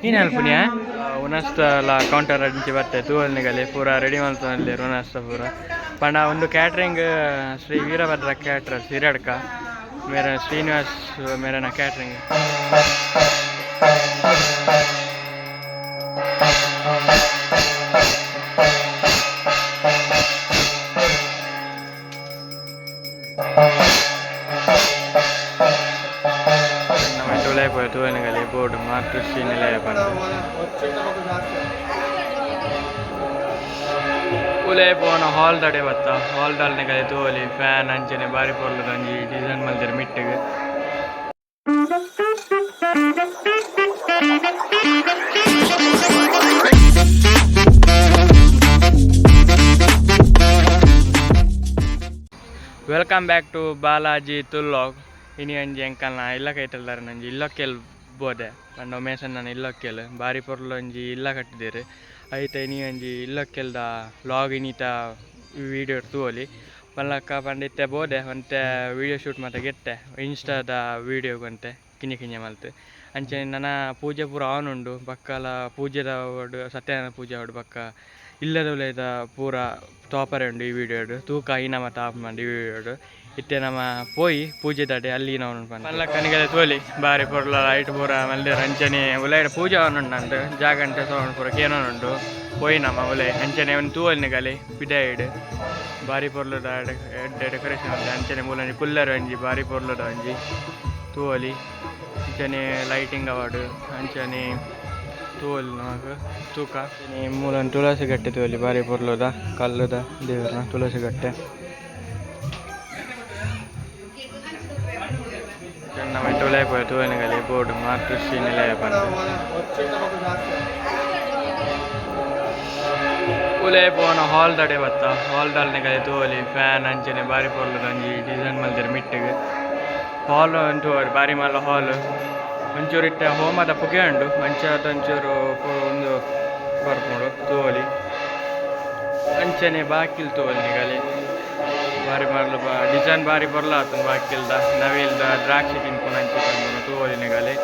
ಏನು ಅಲ್ಪುನಿಯ ಉನಸ್ತ ಲ ಕೌಂಟರ್ ಅಂಚಿ ಬರ್ತೆ ತೂವಲ್ನಿಗಲಿ ಪೂರ ರೆಡಿ ಮಾಡ್ತಾನಲ್ಲಿ ಉನಸ್ತ ಪೂರ ಪಂಡ ಒಂದು ಕ್ಯಾಟ್ರಿಂಗ್ ಶ್ರೀ ವೀರಭದ್ರ ಕ್ಯಾಟ್ರರ್ಸ್ ಹಿರಡ್ಕ ಮೇರೆ ಶ್ರೀನಿವಾಸ್ ಮೇರೆನ ಕ್ಯಾಟ್ರಿಂಗ್ ತೂವನಿಗಲಿ ಬೋರ್ಡ್ ಮಾತೃಶ್ರೀ ನಿಲಯ ಬಂದು ಉಲೇ ಪೋನ ಹಾಲ್ ದಡೆ ಬತ್ತ ಹಾಲ್ ದಾಲ್ನಿಗಲಿ ತೂವಲಿ ಫ್ಯಾನ್ ಅಂಚನೆ ಬಾರಿ ಪೊರ್ಲದ ಒಂಜಿ ಡಿಸೈನ್ ಮಲ್ದಿರ ಮಿಟ್ಟಿಗೆ ವೆಲ್ಕಮ್ ಬ್ಯಾಕ್ ಟು ಬಾಲಾಜಿ ತುಲ್ಲಾಗ್ ಇನಿ ಒಂಜಿ ಎಂಕಲ್ನ ಇಲ್ಲ ಕೈತಲ್ದಾರ ನಂಜಿ ಇಲ್ಲಕ್ಕೆಲ್ ಬೋದೆ ಪಂಡ ಮೇಸನ್ ನಾನು ಇಲ್ಲಕ್ಕೆಲ್ ಬಾರಿ ಪೊರ್ಲು ಒಂಜಿ ಇಲ್ಲ ಕಟ್ಟಿದೇರು ಐತೆ ಇನಿ ಒಂಜಿ ಇಲ್ಲಕ್ಕೆಲ್ದ ಲಾಗ್ ಇನಿತ ವೀಡಿಯೋ ತೂವಲಿ ಪಲ್ಲಕ್ಕ ಪಂಡಿತ್ತೆ ಬೋದೆ ಒಂತೆ ವೀಡಿಯೋ ಶೂಟ್ ಮತ್ತೆ ಗೆಟ್ಟೆ ಇನ್ಸ್ಟಾದ ವೀಡಿಯೋಗಂತೆ ಕಿಂಜ ಮಲ್ತು ಅಂಚೆ ನನ್ನ ಪೂಜೆ ಪೂರ ಆನ್ ಉಂಡು ಬಕ್ಕಲ ಪೂಜೆದ ಒಡು ಸತ್ಯನಾರಾಯಣ ಪೂಜೆ ಒಡು ಬಕ್ಕ ಇಲ್ಲದ ಉಲೇದ ಪೂರ ತೋಪರೆ ಉಂಡು ಈ ವಿಡಿಯೋಡು ತೂಕ ಇನ ಮತ್ತು ಆಫ್ ಮಾಡಿ ಈ ವಿಡಿಯೋಡು ಇತ್ತೆ ನಮ್ಮ ಪೋಯಿ ಪೂಜೆ ತಡೆ ಅಲ್ಲಿ ನಾವು ಪಲ್ಲಕ್ಕನಿಗೆ ತೋಲಿ ಬಾರಿ ಪೊರ್ಲ ಲೈಟ್ ಪೂರ ಮಲ್ದಿರ ಅಂಚನೆ ಉಲೈಡ್ ಪೂಜೆ ಅವನುಂಡು ಜಾಗಂಟೆ ಸೋಣ್ ಪೂರ ಕೇನೋನುಂಡು ಪೋಯಿ ನಮ್ಮ ಉಲೈ ಅಂಚನೆ ಒಂದು ತೂವಲ್ನಿಗಲಿ ಪಿಡಾಯಿಡ್ ಬಾರಿ ಪೊರ್ಲದ ಡೆಕೋರೇಷನ್ ಉಂಟು ಅಂಚನೆ ಮೂಲಂಜಿ ಕುಲ್ಲರ್ ಒಂಜಿ ಬಾರಿ ಪೊರ್ಲದ ಒಂಜಿ ತೂವಲಿ ಅಂಚನೆ ಲೈಟಿಂಗ್ ಅವಾರ್ಡು ಅಂಚನೆ ತೂವಲ್ ನಮಗೆ ತೂಕ ಮೂಲನ್ ತುಳಸಿ ಗಟ್ಟೆ ತೂವಲಿ ಬಾರಿ ಪೊರ್ಲದ ಕಲ್ಲದ ದೇವರನ ತುಳಸಿ ಗಟ್ಟೆ ನಮ್ಮ ತುಳೈ ಪೋಯ ತೂವನಿಗಲಿ ಬೋರ್ಡ್ ಮಾತೃಶ್ರೀ ನಿಲಯ ಬಂದು ಉಲೇ ಪೋನ ಹಾಲ್ ದಡೆ ಬತ್ತ ಹಾಲ್ ದಾಲ್ನಿಗಲಿ ತೂವಲಿ ಫ್ಯಾನ್ ಅಂಚನೆ ಬಾರಿ ಪೊರ್ಲದ ಒಂಜಿ ಡಿಸೈನ್ ಮಲ್ದಿರ ಮಿಟ್ಟಿಗೆ ಹಾಲ್ ಅಂತೂ ಬಾರಿ ಮಲ್ಲ ಹಾಲ್ ಒಂಚೂರು ಇಟ್ಟ ಹೋಮದ ಪುಗೆ ಉಂಡು ಮಂಚದ ಒಂಚೂರು ಒಂದು ಬರ್ಕೊಂಡು ತೂವಲಿ ಅಂಚನೆ ಬಾಕಿಲ್ ತೂವಲ್ನಿಗಲಿ ಬಾರಿ ಮರಳು ಡಿಸೈನ್ ಬಾರಿ ಬರ್ಲ ಆತನ ಬಾಕಿಲ್ದ ನವಿಲ್ದ ದ್ರಾಕ್ಷಿ ತಿನ್ಕೊಂಡು ಹಂಚಿಕೊಂಡು ತೂವಲಿನಿಗಲಿ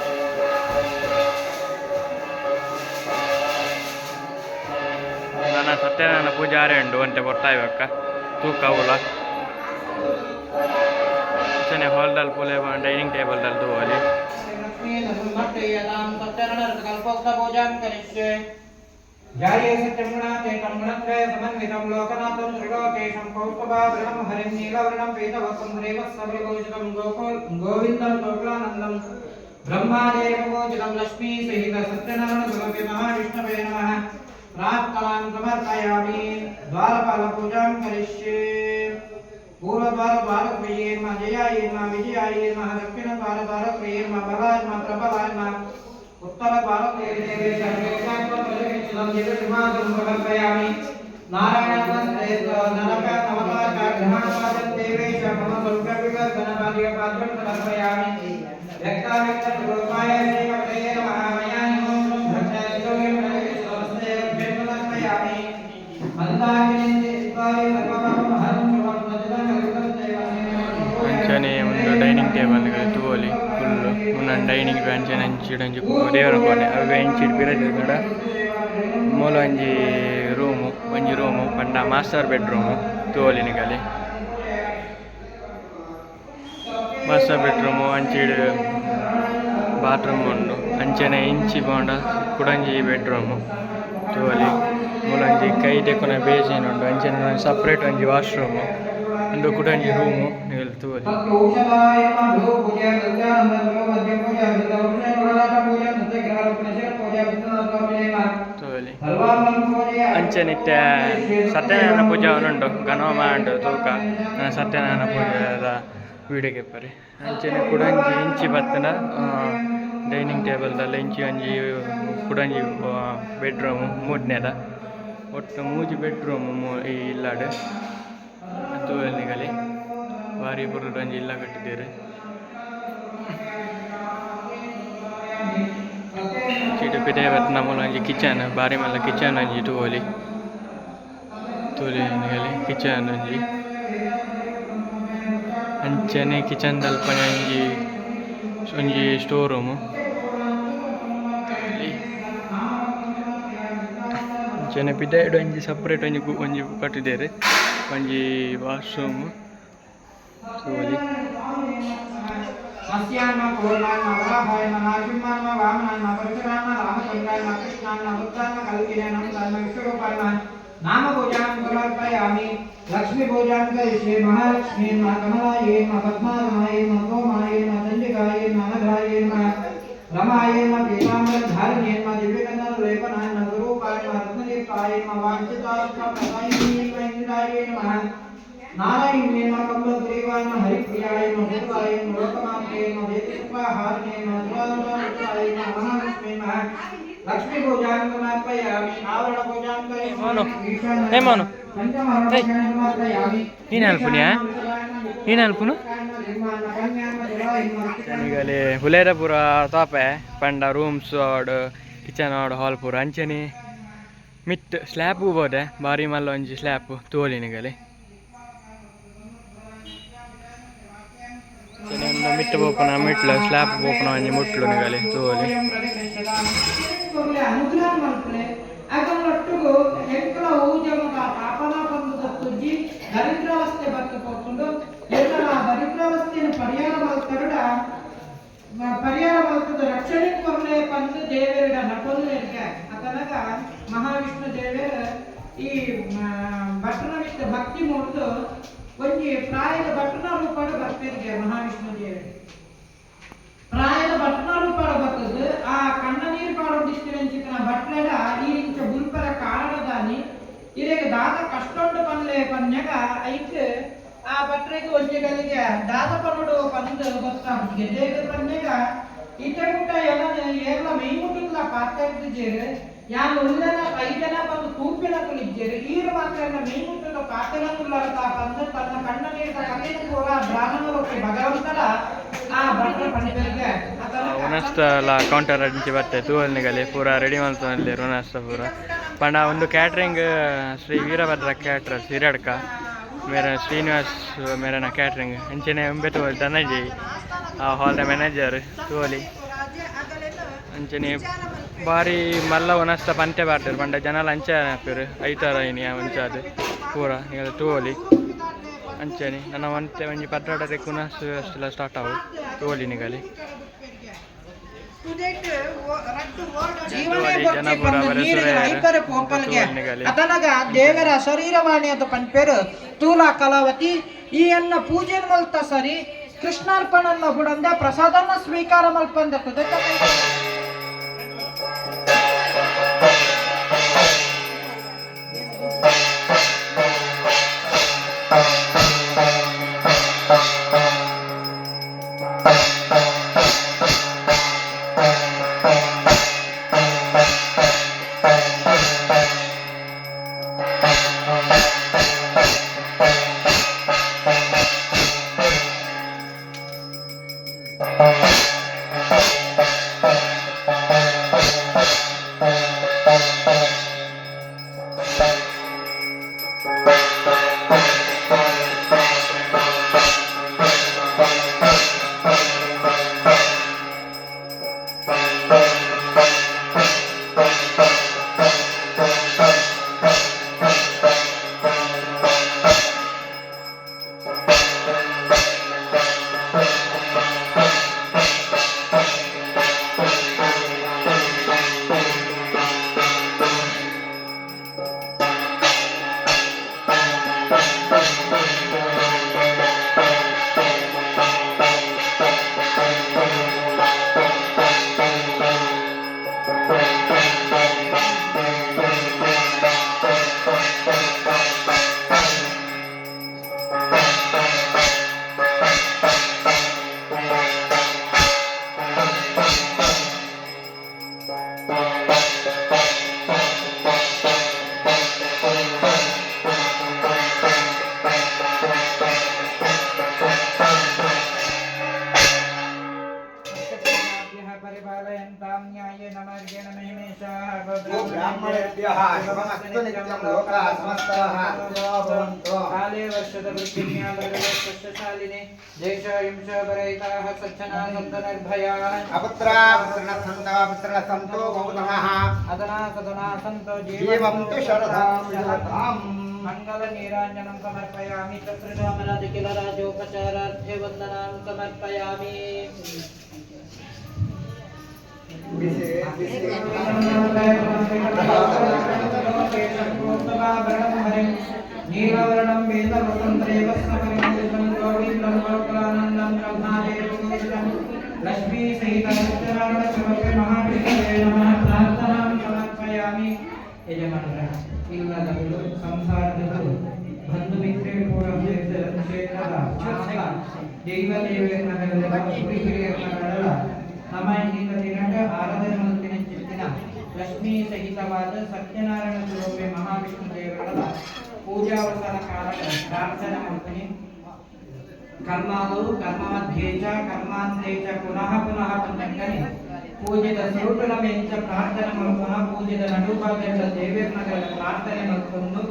ನನ್ನ ಸತ್ಯನಾರಾಯಣ ಪೂಜೆ ಆರೆ ಉಂಡು ಒಂಟೆ ಬರ್ತಾ ಇವಕ್ಕ ತೂಕ ಉಲ ಅಂಚನೆ ಹಾಲ್ದಲ್ಲಿ ಪೂಲೆ ಡೈನಿಂಗ್ ಟೇಬಲ್ದಲ್ಲಿ ತೂವಲಿ जाये सत्यमुनाते कम्मणत्रय समन्वितं लोकनाथं त्रिलोकेशं कौस्तुभावृणं हरिं नीलवर्णं पीतवसं श्रीवत्सवृभूषितं गोविन्दं गोकुलानन्दं ब्रह्मादेवपूजितं लक्ष्मीसहित सत्यनारायणगुरुवे महाविष्णवे नमः प्राक्कलां समर्पयामि द्वारपालपूजां करिष्ये पूर्वद्वारपालक्रिये नमः जयाय नमः विजयाय नमः दक्षिणद्वारपालक्रिये नमः बलाय नमः प्रबलाय नमः उत्तरद्वारक्रिये समर्पयामि नारायणस्ते नरक नवलाका ग्रहणपादं देवेश मम सौख्यविवर्धनपादिकपाद्यं समर्पयामि व्यक्ताव्यक्तरूपाय श्रीमते नमः मया निमोक्तं भक्तयोगिं नमस्ते समर्पयामि मन्दाकिनीं स्वामी सर्वपापं हरं शुभं सजनं ಅಂಚನೆ ಒಂದು ಡೈನಿಂಗ್ ಟೇಬಲ್ಗಳು ತೂವಲಿ ಫುಲ್ಲು ಮುನ್ನ ಡೈನಿಂಗ್ ಅಂಚನೆ ಹಂಚಿಡಂಜಿ ದೇವರ ಕೋಣೆ ಅವು ಹಂಚಿಡ್ ಬಿರಜಿ ಕಡ ಮೂಲ ಒಂಜಿ ರೂಮು ಪಂಡ ಮಾಸ್ಟರ್ ಬೆಡ್ರೂಮು ತೂವಲಿನಿಗಲಿ ಮಾಸ್ಟರ್ ಬೆಡ್ರೂಮು ಅಂಚಿಡ್ ಬಾತ್ರೂಮ್ ಉಂಡು ಅಂಚನೆ ಇಂಚಿ ಬೋಂಡ ಕುಡಂಜಿ ಬೆಡ್ರೂಮು ತೂವಲಿ ಮೂಲಂಜಿ ಕೈ ತೆಕ್ಕೊನ ಬೇಸಿನ್ ಉಂಡು ಅಂಚನೆ ಸಪ್ರೇಟ್ ಒಂಜಿ ವಾಶ್ರೂಮು ಒಂದು ಕುಡಂಜಿ ರೂಮು ನಿಗಲ್ ತೂವಲಿ ತೂವಲಿ ಅಂಚನಿತ್ತೆ ಸತ್ಯನಾರಾಯಣ ಪೂಜೆ ಅವನುಂಡು ಗಣೋಮ ಉಂಡು ತೂಕ ಸತ್ಯನಾರಾಯಣ ಪೂಜೆದ ವೀಡಿಯೋಗೆ ಪರಿ ಅಂಚನೆ ಕುಡಂಜಿ ಇಂಚಿ ಬತ್ತನ ಡೈನಿಂಗ್ ಟೇಬಲ್ದಲ್ಲಿ ಇಂಚಿ ಒಂಜಿ ಕುಡಂಜಿ ಬೆಡ್ರೂಮು ಮೂರನೇದ ಒಟ್ಟು ಮೂಜಿ ಬೆಡ್ರೂಮು ಈ ಇಲ್ಲಾಡು ತೂವಲಿನಿಗಲಿ ಬಾರಿ ಬರೋದು ಒಂಜಿ ಇಲ್ಲ ಕಟ್ಟಿದ್ದೀರಿ ಚೀಟು ಪಿದೆ ಇವತ್ತು ನಮ್ಮಲ್ಲಿ ಒಂಜಿ ಕಿಚನ್ ಬಾರಿ ಮಲ್ಲ ಕಿಚನ್ ಒಂಜಿ ತೂವಲಿನಿಗಲಿ ಕಿಚನ್ ಅಂಚನೆ ಕಿಚನ್ ದಲ್ಪನೆ ಒಂಜಿ ಸ್ಟೋರ್ ರೂಮು ಅಂಚನೆ ಪಿದಾಯ್ಡ್ ಒಂಜಿ ಸಪ್ರೇಟ್ ಒಂಜಿ ಕಟ್ಟಿದ್ದೇರೆ ಒಂಜಿ ವಾಶ್ರೂಮ್ ಸೋಲಿ ಮತ್ಸ್ಯಾನ್ಮ ಕೂರ್ಮಾನ್ಮ ವರಾಹಾಯಮ ನರಸಿಂಹಾನ್ಮ ವಾಮನಾನ್ಮ ಪರಶುರಾಮ ರಾಮಚಂದ್ರಾನ್ಮ ಕೃಷ್ಣಾನ್ಮ ಬುದ್ಧಾನ್ಮ ಕಲ್ಕಿನೇನಂ ತನ್ಮ ವಿಶ್ವರೂಪಾನ್ಮ ನಾಮ ಪೂಜಾಂ ಸಮರ್ಪಯಾಮಿ ಲಕ್ಷ್ಮೀ ಪೂಜಾಂ ಕರಿಷ್ಯೆ ಮಹಾಲಕ್ಷ್ಮೀನ್ಮ ಕಮಲಾಯೇನ್ಮ ಪದ್ಮಾರಮಾಯೇನ್ಮ ಸೋಮಾಯೇನ್ಮ ಚಂಡಿಕಾಯೇನ್ಮ ಅನಘಾಯೇನ್ಮ ರಮಾಯೇನ್ಮ ಪೀತಾಂಬರಧಾರಣೇನ್ಮ ದಿವ್ಯಗಂಧರ ಲೇಪನಾನ್ಮ ಸ್ವರೂಪಾನ್ಮ ರತ್ನದೀಪ್ತಾಯೇನ್ಮ ವಾಂಛಿತಾರ್ಥ ಪ್ರದಾಯಿನೀನ್ಮ ಇಂದಿರಾಯೇನ್ಮ ನಾರಾಯಣೇನ ಕಂಬಗ್ರೀವಾನ ಹರಿಪ್ರಿಯಾಯನ ಭೂತಾಯನ ಲೋಕಮಾತ್ರೇನ ದೇವಕೃಪಾಹಾರಣೇನ ಸುರಾನುರಾನುರಾಯನ ಮಹಾಲಕ್ಷ್ಮೇನ ಲಕ್ಷ್ಮೀ ಪೂಜಾಂ ಸಮರ್ಪಯಾಮಿ ಆವರಣ ಪೂಜಾಂ ಮೋನು ನೀನು ಅಲ್ಪುನಿಯ ನೀನು ಅಲ್ಪುನು ಈಗಲೇ ಹುಲೇರ ಪೂರ ತಾಪೆ ಪಂಡ ರೂಮ್ಸ್ ಆಡ್ ಕಿಚನ್ ಆಡ್ ಹಾಲ್ ಪೂರ ಅಂಚನೆ ಮಿತ್ ಸ್ಲ್ಯಾಪ್ ಬೋದೆ ಬಾರಿ ಮಲ್ಲ ಒಂಜಿ ಸ್ಲ್ಯಾಪ್ ತೋಲಿನಿಗಲಿ ಮಿಟ್ಟು ಬೋಪನ ಮಿಟ್ಲು ಸ್ಲ್ಯಾಪ್ ಬೋಪನ ಒಂಜಿ ಮುಟ್ಲು ನಿಗಲಿ ತೋಲಿ ಅನುಗ್ರಹ ಮಾಡ್ತಾರೆ ಅದನ್ನೊಟ್ಟಿಗೂ ಹೆಂಕಲ ಊಜಮದ ಪಾಪನ ಬಂದು ತುಜ್ಜಿ ದರಿದ್ರಾವಸ್ಥೆ ಬಗ್ಗೆ ಕೊಟ್ಟು ಎಲ್ಲರ ದರಿದ್ರಾವಸ್ಥೆಯನ್ನು ಪರಿಹಾರ ಮಲ್ತದ ರಕ್ಷಣೆ ಕೊರಲೆ ಬಂದು ದೇವರಿಡ ನಟೋದು ಅದನಗ ಮಹಾವಿಷ್ಣು ದೇವರ ಈ ಭಟ್ಟನ ವಿಷ್ಣು ಭಕ್ತಿ ಮೂಡ್ದು ಒಂಜಿ ಪ್ರಾಯದ ಭಟ್ಟನ ರೂಪಡು ಬರ್ತಿರ್ಗೆ ಮಹಾವಿಷ್ಣು ದೇವರಿಗೆ ಪ್ರಾಯದ ಭಟ್ಟನ ರೂಪಡು ಬರ್ತದೆ ಆ ಕಣ್ಣ ನೀರು ಪಾಡೊಂದಿಷ್ಟಿನ ಭಟ್ಲೆಡ ಈ ಇಂಚ ಬುಲ್ಪರ ಕಾರಣದಾನಿ ಇರೆಗೆ ದಾದ ಕಷ್ಟೊಂಡು ಪನ್ಲೆ ಪನ್ಯಾಗ ಐಕ್ ಆ ಭಟ್ರೆಗೆ ಒಂಜಿಗಳಿಗೆ ದಾದ ಪನ್ನುಡು ಪಂದು ಗೊತ್ತಾಗ್ತಿಗೆ ದೇಗ ಪನ್ಯಾಗ ಇಟಗುಟ್ಟ ಎಲ್ಲ ಮೈಮುಟ್ಟಿಲ್ಲ ಪಾತ್ರಿದ್ದೇರು ಯಾನು ಉಳ್ಳನ ಐದನ ಬಂದು ತೂಪಿನ ಕುಳಿದ್ದೇರು ಈರು ಮಾತ್ರ ಮೈಮುಟ್ಟಲು ಪಾತ್ರೆಲ್ಲ ಬಂದು ತನ್ನ ಕಣ್ಣ ನೀರು ಕಲಿನ ಕೂಡ ಬ್ರಾಹ್ಮಣಕ್ಕೆ ಭಗವಂತರ ಆ ಭಟ್ರ ಪಂಡಿತರಿಗೆ ರುಣಸ್ತ ಕೌಂಟರ್ ಅಂಚೆ ಬರ್ತೆ ತೂವಲ್ನಿಗಲಿ ಪೂರ ರೆಡಿ ಮಾಡ್ತಾನಲ್ಲಿ ರುಣಸ್ತ ಪೂರ ಪಂಡ ಒಂದು ಕ್ಯಾಟ್ರಿಂಗ್ ಶ್ರೀ ವೀರಭದ್ರ ಕ್ಯಾಟ್ರಸ್ ಹಿರಡ್ಕ ಮೇರೆ ಶ್ರೀನಿವಾಸ್ ಮೇರನ ಕ್ಯಾಟ್ರಿಂಗ್ ಅಂಚನೆ ಒಂಬೆ ಧನಂಜಯ್ ಆ ಹಾಲ್ನ ಮ್ಯಾನೇಜರ್ ತೋಲಿ ಅಂಚನೆ ಬಾರಿ ಮಲ್ಲ ಒನಸ್ತ ಪಂತೆ ಬಾರ್ತಾರೆ ಪಂಡ ಜನಲ ಅಂಚೆ ಹಾಕ್ತಾರೆ ಐತಾರ ಇನಿ ಒಂಚಾದ ಪೂರ ಈಗ ತೋಲಿ ಅಂಚನೆ ನನ್ನ ಒಂತೆ ಒಂಜಿ ಪದ್ರಾಡರೆ ಕುನಸ್ ಅಷ್ಟೆಲ್ಲ ಸ್ಟಾರ್ಟ್ ಆವು ತೋಲಿ ನಿಗಲಿ ಅದನಗ ದೇವರ ಶರೀರವಾಣಿ ಅದು ಪಂಪೇರು ತೂಲ ಕಲಾವತಿ ಈ ಅನ್ನ ಪೂಜೆ ಮಲ್ತ ಸರಿ ಕೃಷ್ಣಾರ್ಪಣನ್ನ ಬುಡಂದ ಪ್ರಸಾದನ್ನ ಸ್ವೀಕಾರ ಮಲ್ಪಂದ गो ब्राह्मणेभ्यः शुभमस्तु नित्यं लोकाः समस्ताः सुखिनो भवन्तु काले वर्षदवृत्तिन्यालयशालिने जयशायुंशवरैताः सज्जना सन्तनिर्भयाः अपुत्रा पुत्रणः सन्तो बहुतमः अदना सदना सन्तो जीवन्तु शरदाम् मंगल नीरांजनं समर्पयामि चतुर्धामनादिकिलराजोपचारार्थे वन्दनां समर्पयामि नीलवर्णं वेदवसन्त्रेव समरितं गोविन्दं गोकुलानन्दं ब्रह्मादेवं लक्ष्मी सहितं सत्यनारायणस्वरूपे महाविष्णवे नमः प्रार्थनां समर्पयामि यजमानः इल्लदवಳು ಸಂಸಾರದವರು ಬಂಧು ಮಿತ್ರರು ಕೂಡ ಕ್ಷೇತ್ರದ ದೈವ ದೇವರನ್ನ ಹಿರಿಯರನ್ನ ನಮ್ಮ ಇಂದಿನ ದಿನದ ಆರಾಧನೆ ಮುಂದಿನ ಚಿತ್ತಿನ ಲಕ್ಷ್ಮೀ ಸಹಿತವಾದ ಸತ್ಯನಾರಾಯಣ ಸ್ವರೂಪೆ ಮಹಾವಿಷ್ಣು ದೇವರ ಪೂಜಾವಸರ ಕಾಲ ಪ್ರಾರ್ಥನೆ ಮಾಡ್ತೀನಿ ಕರ್ಮಾದು ಕರ್ಮ ಮಧ್ಯೆ ಚ ಕರ್ಮಾಂತೆ ಚ ಪುನಃ ಪುನಃ ಬಂದಂಗನೆ ಪೂಜ್ಯದ ಸ್ವರೂಪನ ಮೆಂಚ ಪ್ರಾರ್ಥನೆ ಮಾಡ್ಕೊನ ಪೂಜ್ಯದ ನಡುಭಾಗದ ದೇವರನ್ನ ಪ್ರಾರ್ಥನೆ ಮಾಡ್ಕೊಂಡು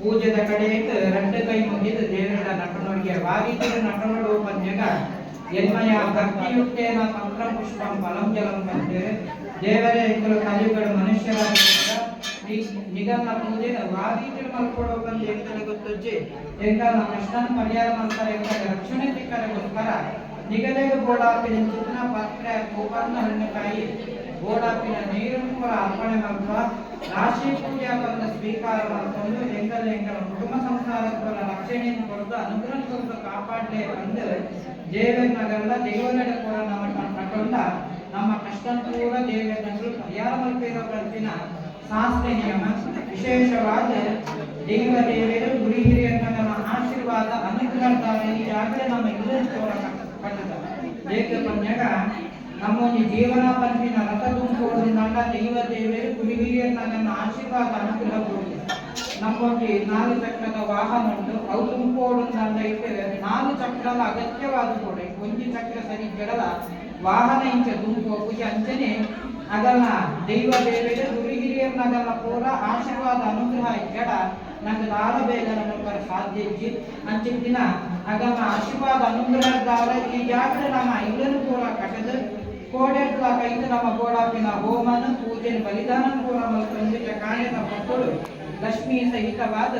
ಪೂಜ್ಯದ ಕಡೆಗೆ ಎರಡು ಕೈ ಮುಗಿದು ದೇವರ ನಟನೊಳಗೆ ವಾದಿತರ ನಟನೊಡು ಪಂಜಗ ಎನ್ಮಯ ಭಕ್ತಿಯುಕ್ತೇನ ತಂತ್ರ ಪುಷ್ಪಂ ಫಲಂ ಜಲಂ ಬಂದಿರೆ ದೇವರೇ ಇಂಕಲು ಕಲಿಯುಗದ ಮನುಷ್ಯರಾಗಿದ್ದ ನಿಗಮ ಪೂಜೆ ವಾದಿತರ ಮಲ್ಕೊಡೋ ಬಂದು ಎಂತಲೇ ಗೊತ್ತಜ್ಜಿ ಎಂಕಲ ಕೃಷ್ಣನ ಪರಿಹಾರ ಮಾಡ್ತಾರೆ ಎಂಕಲ ರಕ್ಷಣೆ ಸಿಕ್ಕರಗೋಸ್ಕರ ನಿಗಲೆಗೆ ಗೋಡಾಪಿನ ಚಿತ್ರ ಪತ್ರ ಗೋಕರ್ಣ ಹಣ್ಣುಕಾಯಿ ಗೋಡಾಪಿನ ನೀರನ್ನು ಕೂಡ ಅರ್ಪಣೆ ಮಾಡುವ ರಾಶಿ ಪೂಜಾ ಬಂದ ಸ್ವೀಕಾರ ಮಾಡಿಕೊಂಡು ಎಂಕಲ ಕುಟುಂಬ ಸಂಸಾರದ ರಕ್ಷಣೆಯನ್ನು ಕೊಡದು ಅನುಗ್ರಹ ಕೊಟ್ಟು ಕಾಪಾಡಲೇ ಬಂದು ದೇವನಗರ ದೇವನಡ ಕೂಡ ನಕೊಂಡ ನಮ್ಮ ಕಷ್ಟ ಕೂಡ ದೇವನಗರು ಪರಿಹಾರ ಮಲ್ಪಿರೋ ಪ್ರತಿನ ಶಾಸ್ತ್ರ ನಿಯಮ ವಿಶೇಷವಾದ ದೇವ ದೇವರು ಗುರು ಹಿರಿಯರ ಆಶೀರ್ವಾದ ಅನುಗ್ರಹದಾರೆ ಈಗಾಗಲೇ ನಮ್ಮ ಎಲ್ಲರೂ ಏಕ ಪಂಜಗ ನಮ್ಮೊಂದು ಜೀವನ ಪಂಪಿನ ರಥ ತುಂಬಿಕೊಳ್ಳುವುದರಿಂದ ದೈವ ದೇವರು ಗುರು ಹಿರಿಯರ ನನ್ನ ಆಶೀರ್ವಾದ ಅನುಗ್ರಹ ಕೊಡುತ್ತೆ ನಮ್ಮೊಂದು 4 ಚಕ್ರದ ವಾಹನ ಉಂಟು ಅವು ತುಂಬಿಕೊಳ್ಳುವುದರಿಂದ ಇಟ್ಟು 4 ಚಕ್ರದ ಅಗತ್ಯವಾದ ಕೂಡ ಒಂದು ಚಕ್ರ ಸರಿ ಜಡಲ ವಾಹನ ಇಂಚ ತುಂಬುವ ಪೂಜೆ ಅಂಚನೆ ಅದನ್ನ ದೈವ ದೇವರ ಗುರು ಹಿರಿಯರ ಅದನ್ನ ಪೂರ ಆಶೀರ್ವಾದ ಅನುಗ್ರಹ ಜಡ ನಂಗೆ ದಾರ ಬೇಗ ನಮ್ಮ ಸಾಧ್ಯ ಇಜ್ಜಿ ಅಂಚಿನ ದಿನ ಅದನ್ನ ಆಶೀರ್ವಾದ ಅನುಗ್ರಹದಾರ ಈ ಜಾತ್ರೆ ನಮ್ಮ ಇಲ್ಲನು ಪೂರ ಕಟ್ಟದ ಕೋಡೆಟ್ಲ ಕೈದು ನಮ್ಮ ಗೋಡಾಪಿನ ಹೋಮನ ಪೂಜೆ ಬಲಿದಾನ ಪೂರ ಮಲ್ಕೊಂಡು ಕಾಯದ ಮಕ್ಕಳು ಲಕ್ಷ್ಮೀ ಸಹಿತವಾದ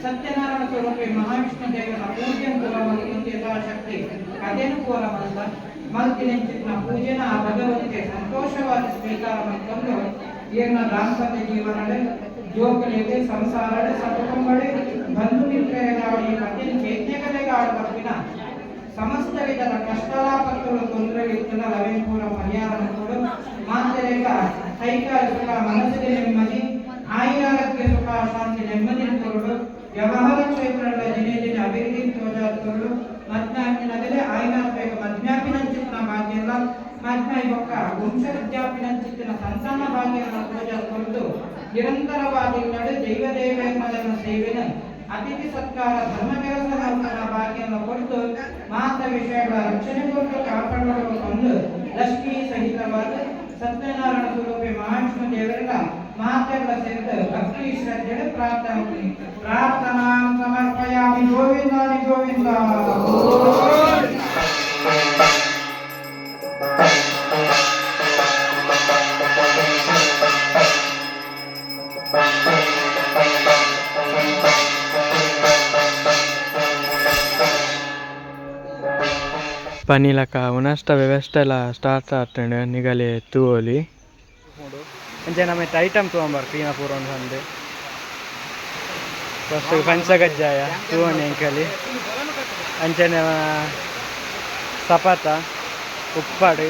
ಸತ್ಯನಾರಾಯಣ ಸ್ವರೂಪಿ ಮಹಾವಿಷ್ಣು ದೇವರ ಪೂಜೆ ಪೂರ ಮಲ್ಕೊಂಡು ಯಥಾಶಕ್ತಿ ಕಥೆಯನ್ನು ಪೂರ ಮಲ್ತಿನ ಪೂಜೆನ ಆ ಭಗವಂತಿಗೆ ಸಂತೋಷವಾದ ಸ್ವೀಕಾರ ಮಾಡ್ಕೊಂಡು ಏನ ದಾಂಪತ್ಯ ಜೀವನದ ಜೋಕಲಿಗೆ ಸಂಸಾರದ ಸಕುಟುಂಬಡೆ ಬಂಧು ಮಿತ್ರರಾಗಿ ಮತ್ತೆ ಚೈತ್ಯಕಲೆಗಾಡ ಬರ್ತಿನ ಸಮಸ್ತ ವಿಧದ ಕಷ್ಟಲಾಪತ್ತುಗಳು ತೊಂದರೆಗಳಿರ್ತದ ಲವೇಪೂರ ಪರಿಹಾರ ಕೊಡು ಮಾತೆರೆಗ ಕೈಕಾಲ ಸುಖ ಮನಸ್ಸಿಗೆ ನೆಮ್ಮದಿ ಆಯುರಾರೋಗ್ಯ ಸುಖ ಶಾಂತಿ ನೆಮ್ಮದಿ ಕೊಡು ವ್ಯವಹಾರ ಕ್ಷೇತ್ರದ ದಿನೇ ದಿನ ಅಭಿವೃದ್ಧಿ ತೋಜಾತುಗಳು ಮಧ್ಯಾಹ್ನದಲ್ಲೇ ಆಯುರಾತ್ಮಕ ಮಧ್ಯಾಹ್ನ ಭಾಗ್ಯ ಮಧ್ಯಾಹ್ನ ಬೊಕ್ಕ ವಂಶ ವಿದ್ಯಾಪಿನ ಸಂತಾನ ಭಾಗ್ಯವನ್ನು ತೋಜಾತುಗಳು ನಿರಂತರವಾಗಿ ನಡೆ ದೈವ ದೇವರ ಸೇವೆನ ಅತಿಥಿ ಸತ್ಕಾರ ಧರ್ಮ ಕೆಲಸಗಳ ಭಾಗ್ಯವನ್ನು ಕೊಟ್ಟು ಮಾತ ವಿಷಯಗಳ ರಕ್ಷಣೆ ಕೊಟ್ಟು ಕಾಪಾಡುವ ಒಂದು ಲಕ್ಷ್ಮೀ ಸಹಿತವಾದ ಸತ್ಯನಾರಾಯಣ ಸ್ವರೂಪಿ ಮಹಾವಿಷ್ಣು ದೇವರ ಮಾತೆಗಳ ಸೇರಿದ ಭಕ್ತಿ ಶ್ರದ್ಧೆ ಪ್ರಾರ್ಥನಾ ಸಮರ್ಪಯಾಮಿ ಗೋವಿಂದ ಗೋವಿಂದ पनीला उनस्ट व्यवस्था स्टार्ट आटे निगले तूली अंचे नमें ऐटम तोबर तीन पूर संदे फस्ट पंचगज्जाय तूवनी अंकली अंचने सपाता उप्पड़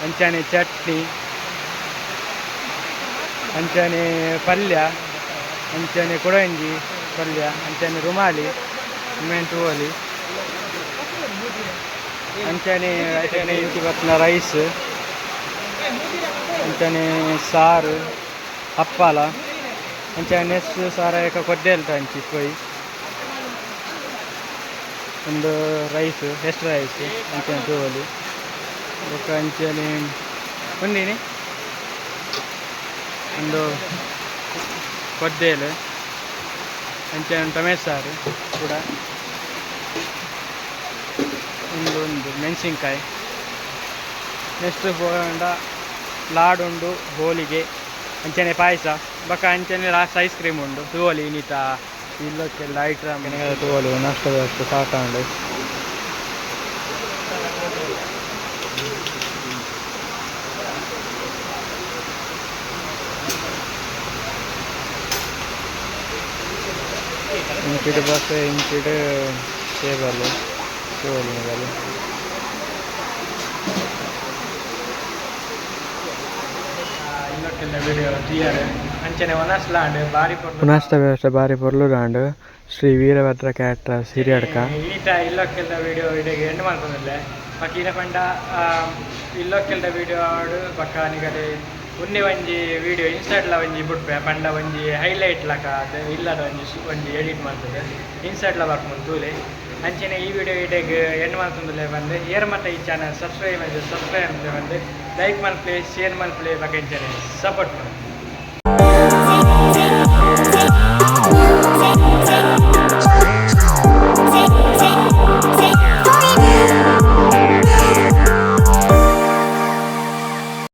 अंचने चट्नी अंचने पल्य अंचने कुड़ंजी पल्य अंचने रुमाली मेन तूवली अंचने इंची बत्न रईस अंचने सारू हप्पाल अंचने नेक्स्ट सारा एक कोड्डेल्ट अंची पोई ಒಂದು ರೈಸ್ ಎಷ್ಟು ರೈಸ್ ಅಂಚನೆ ತೋಲಿ ಒಂದು ಅಂಚನೆ ಒಂದಿನಿ ಒಂದು ಕೊದ್ದೇಲು ಅಂಚೆ ಟೊಮೆಟೊ ಸಾರು ಕೂಡ ಒಂದು ಮೆಣಸಿನ್ಕಾಯಿ ನೆಕ್ಸ್ಟ್ ಪೋಂಡ ಲಾಡುಂಡು ಹೋಳಿಗೆ ಅಂಚನೆ ಪಾಯಸ ಬೊಕ ಅಂಚನೆ ಲಾಸ್ಟ್ ಐಸ್ ಕ್ರೀಮ್ ಉಂಡು ತೋಲಿ ಇನ್ನಿತ ಇಲ್ಲಕ್ಕೆಲ್ಲ ಐಟಮ್ ತೋಲಿ ನಷ್ಟದಷ್ಟು ಸಾಕಾಂಡು ಇಂಚಿಡು ಬಸ್ ಇಂಚಿಡು ಟೇಬಲ್ ತೋಲಿ ಇಲ್ಲಕ್ಕೆಲ್ಲ ವಿಡಿಯೋ ಕ್ಲಿಯರ್ ಅಂಚನೆ ಒನಸ್ಲಾಂಡ್ ಬಾರಿ ಪುನಸ್ತ ವ್ಯವಸ್ಥೆ ಬಾರಿ ಪೊರ್ಲುದಾಂಡ್ ಶ್ರೀ ವೀರಭದ್ರ ಕ್ಯಾಟ್ರಸ್ ಹಿರಿಯಡ್ಕ ಈತ ಇಲ್ಲಕ್ಕೆಲ್ಲ ವಿಡಿಯೋ ಇಡೆಗೆ ಎಂಡ್ ಮಾಡ್ಕೊಂಡಿದ್ದೆ ಬಕ್ಕ ಪಂಡ ಇಲ್ಲಕ್ಕೆಲ್ಲ ವಿಡಿಯೋ ಆಡು ಬಕ್ಕ ನಿಗಡೆ ಉನ್ನೆ ಒಂಜಿ ವಿಡಿಯೋ ಇನ್ಸ್ಟಾಡ್ಲ ಒಂಜಿ ಬಿಟ್ಪೆ ಪಂಡ ಒಂಜಿ ಹೈಲೈಟ್ ಲಕ ಅದು ಇಲ್ಲದ ಒಂಜಿ ಎಡಿಟ್ ಮಾಡ್ತದೆ ಇನ್ಸ್ಟಾಡ್ಲ ವರ್ಕ್ ಮಾಡ್ತೂಲೆ ಅಂಚನೆ ಈ ವಿಡಿಯೋ ಇಡೆಗೆ ಎಂಡ್ ಮಾಡ್ತಂದಲೇ ಬಂದು ಏರ್ ಮತ್ತೆ ಈ ಚಾನಲ್ ಸಬ್ಸ್ಕ್ರೈಬ್ ಬಂದು ಲೈಕ್ ಮಲ್ಪ್ಲೆ ಶೇರ್ ಮಲ್ಪ್ಲೆ ಬಗ್ಗೆ ಸಪೋರ್ಟ್ ಮಾಡಿ